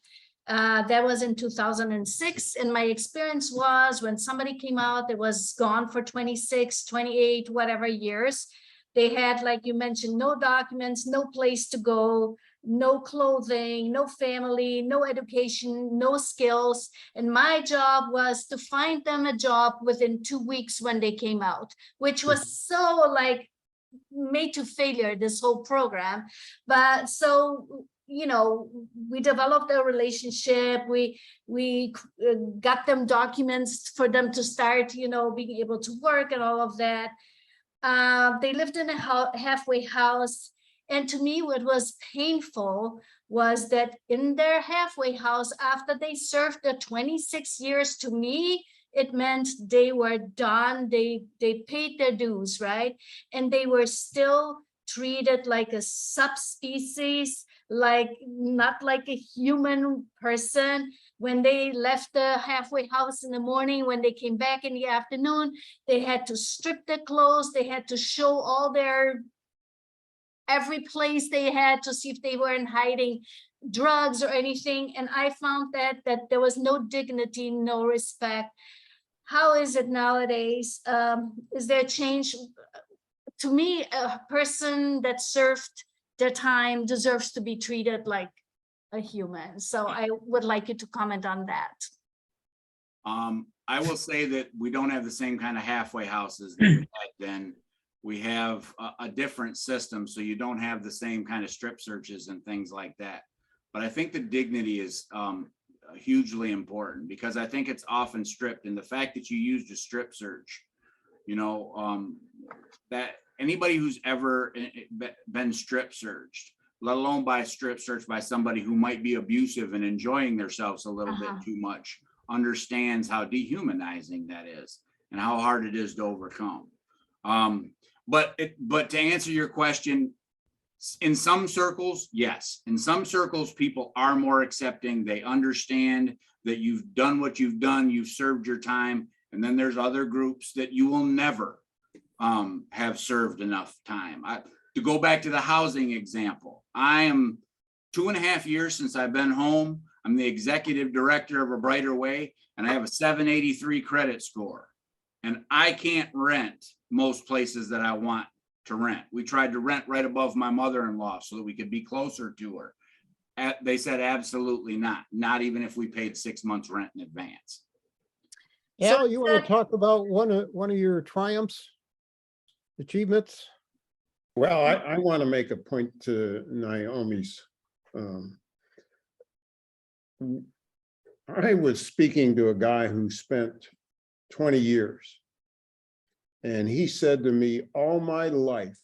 That was in 2006, and my experience was when somebody came out that was gone for 26, 28, whatever years, they had, like you mentioned, no documents, no place to go, no clothing, no family, no education, no skills. And my job was to find them a job within 2 weeks when they came out, which was so like made to failure, this whole program. But so, you know, we developed a relationship. We got them documents for them to start, you know, being able to work and all of that. They lived in a halfway house. And to me, what was painful was that in their halfway house, after they served the 26 years, to me, it meant they were done. They paid their dues, right? And they were still treated like a subspecies, like not like a human person. When they left the halfway house in the morning, when they came back in the afternoon, they had to strip their clothes. They had to show all their every place they had to see if they weren't hiding drugs or anything. And I found that there was no dignity, no respect. How is it nowadays? Is there a change? To me, a person that served their time deserves to be treated like a human. So I would like you to comment on that. I will say that we don't have the same kind of halfway houses that we had then. We have a different system, so you don't have the same kind of strip searches and things like that. But I think the dignity is hugely important, because I think it's often stripped. And the fact that you used a strip search, you know, that anybody who's ever been strip searched, let alone by a strip search by somebody who might be abusive and enjoying themselves a little bit too much, understands how dehumanizing that is and how hard it is to overcome. But to answer your question, in some circles, yes. In some circles, people are more accepting. They understand that you've done what you've done, you've served your time. And then there's other groups that you will never have served enough time. To go back to the housing example, I am 2.5 years since I've been home. I'm the executive director of A Brighter Way, and I have a 783 credit score. And I can't rent most places that I want to rent. We tried to rent right above my mother-in-law so that we could be closer to her. They said absolutely not even if we paid 6 months rent in advance. Al, you want to talk about one of your triumphs, achievements? Well, I want to make a point to Naomi's. I was speaking to a guy who spent 20 years. And he said to me, all my life,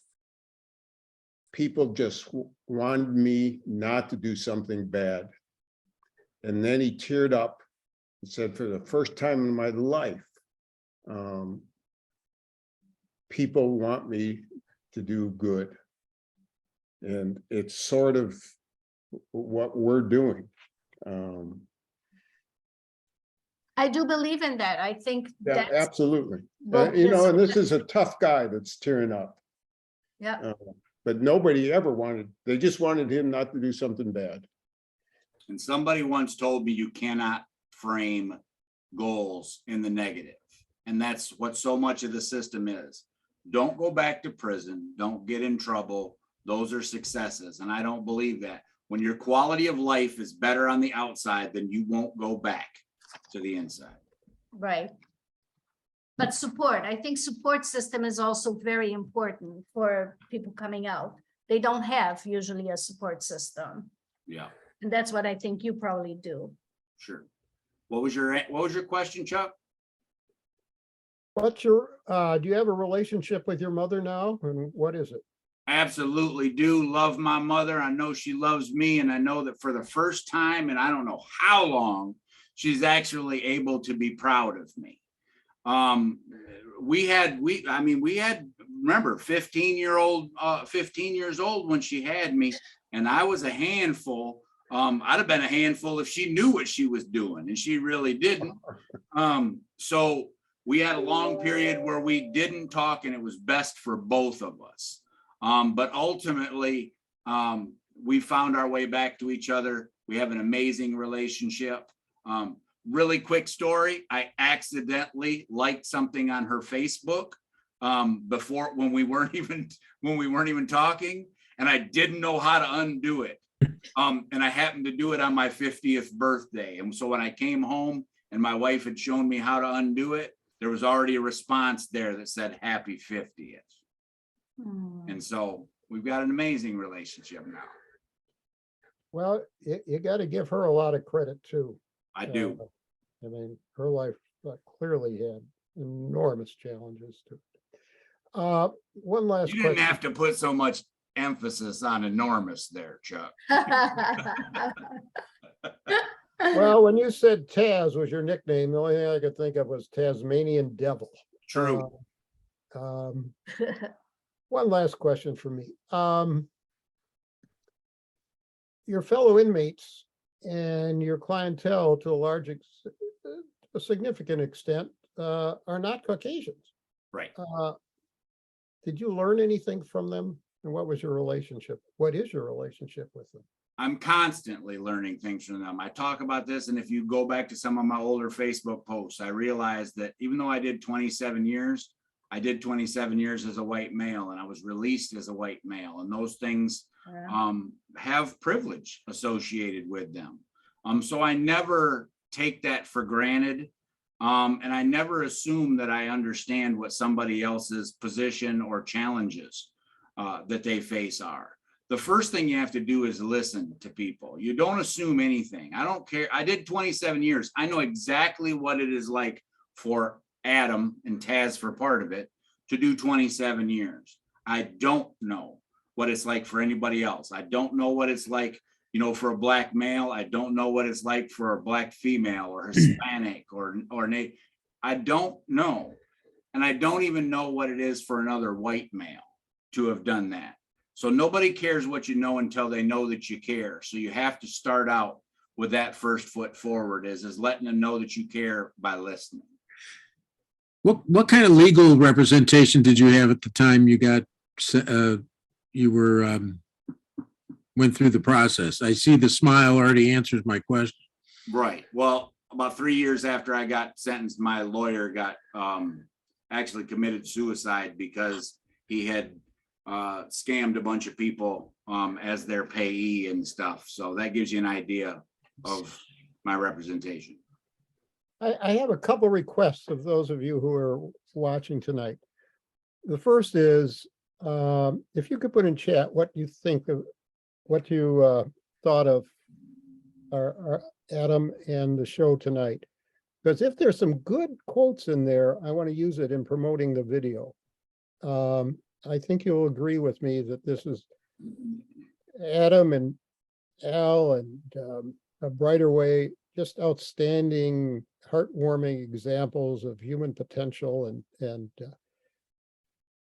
people just wanted me not to do something bad. And then he teared up and said, for the first time in my life, people want me to do good. And it's sort of what we're doing. I do believe in that. I think Yeah, that's absolutely. both You know, and this this- is a tough guy that's tearing up. Yeah. But nobody ever they just wanted him not to do something bad. And somebody once told me you cannot frame goals in the negative. And that's what so much of the system is. don't go back to prison, don't get in trouble. Those are successes. And I don't believe that. When your quality of life is better on the outside, then you won't go back to the inside. Right. But support, I think support system is also very important for people coming out. They don't have usually a support system. Yeah, And that's what I think you probably do. sure. What was your question, Chuck? What's your, do you have a relationship with your mother now? And what is it? Absolutely do love my mother. I know she loves me, and I know that for the first time, and I don't know how long, she's actually able to be proud of me. Remember 15 years old when she had me, and I was a handful. I'd have been a handful if she knew what she was doing, and she really didn't. So we had a long period where we didn't talk, and it was best for both of us. But ultimately, we found our way back to each other. We have an amazing relationship. Really quick story. I accidentally liked something on her Facebook before when we weren't even talking, and I didn't know how to undo it. And I happened to do it on my 50th birthday. And so when I came home and my wife had shown me how to undo it, there was already a response there that said happy 50th. And so we've got an amazing relationship now. Well, you got to give her a lot of credit too. I do. I mean, her life clearly had enormous challenges too. One last You didn't question. have to put so much emphasis on enormous there, Chuck. Well, when you said Taz was your nickname, the only thing I could think of was Tasmanian Devil. True. One last question for me. Your fellow inmates and your clientele, to a significant extent, are not Caucasians. Right. Did you learn anything from them? And what was your relationship? What is your relationship with them? I'm constantly learning things from them. I talk about this, and if you go back to some of my older Facebook posts, I realized that even though I did 27 years, I did 27 years as a white male, and I was released as a white male, and those things have privilege associated with them. So I never take that for granted, and I never assume that I understand what somebody else's position or challenges that they face are. The first thing you have to do is listen to people. You don't assume anything. I don't care. I did 27 years. I know exactly what it is like for Adam and Taz for part of it to do 27 years. I don't know what it's like for anybody else. I don't know what it's like, for a black male. I don't know what it's like for a black female or Hispanic or Native. I don't know. And I don't even know what it is for another white male to have done that. So nobody cares what you know until they know that you care. So you have to start out with that first foot forward is letting them know that you care by listening. What kind of legal representation did you have at the time you got went through the process? I see the smile already answers my question. Right. Well, about 3 years after I got sentenced, my lawyer got actually committed suicide because he had scammed a bunch of people as their payee and stuff. So that gives you an idea of my representation. I have a couple requests of those of you who are watching tonight. The first is, if you could put in chat what you think of, what you thought of our Adam and the show tonight. Because if there's some good quotes in there, I want to use it in promoting the video. I think you'll agree with me that this is Adam and Al and A Brighter Way, just outstanding, heartwarming examples of human potential and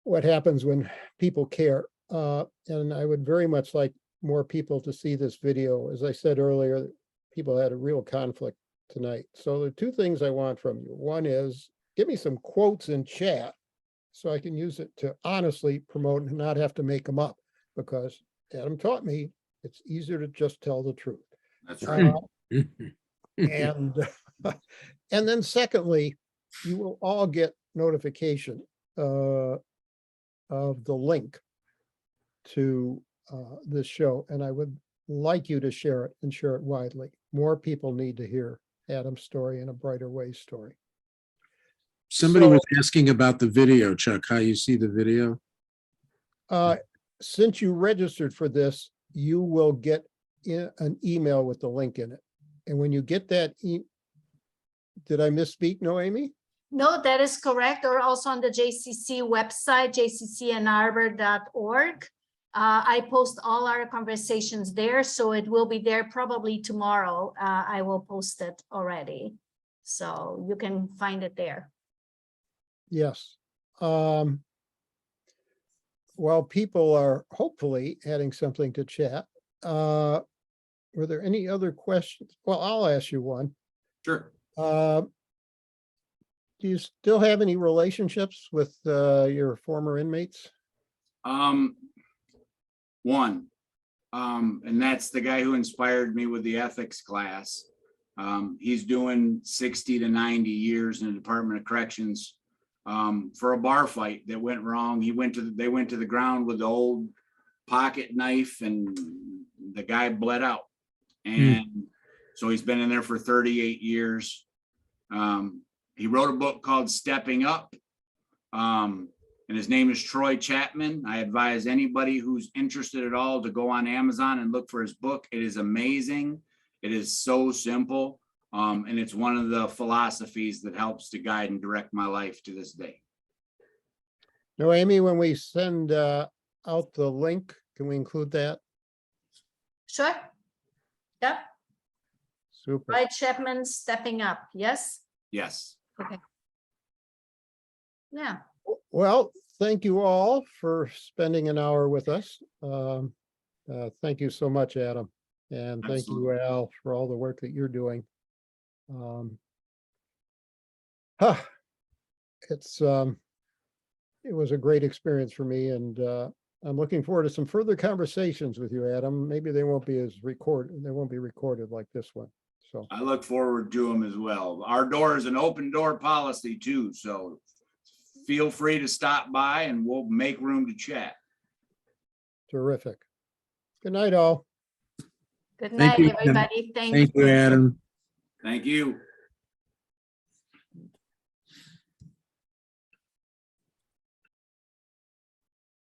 what happens when people care. And I would very much like more people to see this video. As I said earlier, people had a real conflict tonight. So the two things I want from you. One is give me some quotes in chat so I can use it to honestly promote and not have to make them up, because Adam taught me it's easier to just tell the truth. That's right. And then secondly, you will all get notification of the link to this show, and I would like you to share it and share it widely. More people need to hear Adam's story and A Brighter Way story. Somebody So- was asking about the video, Chuck, how you see the video? Since you registered for this, you will get an email with the link in it. And when you get that, did I misspeak, Noemi? No, that is correct. Or also on the JCC website, jccanarbor.org. I post all our conversations there, so it will be there probably tomorrow. I will post it already. So you can find it there. Yes. While people are hopefully adding something to chat, were there any other questions? Well, I'll ask you one. Sure. Do you still have any relationships with your former inmates? One, and that's the guy who inspired me with the ethics class. He's doing 60 to 90 years in the Department of Corrections for a bar fight that went wrong. They went to the ground with the old pocket knife, and the guy bled out. And so he's been in there for 38 years. He wrote a book called Stepping Up. And his name is Troy Chapman. I advise anybody who's interested at all to go on Amazon and look for his book. It is amazing. It is so simple. And it's one of the philosophies that helps to guide and direct my life to this day. Noemi, when we send out the link, can we include that? Sure. Yep. Super. Right, Chapman, Stepping Up. Yes. Yes. Okay. Yeah. Well, thank you all for spending an hour with us. Thank you so much, Adam. And thank you, Absolutely. Al, for all the work that you're doing. It was a great experience for me, and I'm looking forward to some further conversations with you, Adam. Maybe they won't be recorded like this one. So I look forward to them as well. Our door is an open door policy too, so feel free to stop by and we'll make room to chat. terrific. Good night, all. Good Thank night, you, Adam. everybody. Thank you, Adam. Thank you.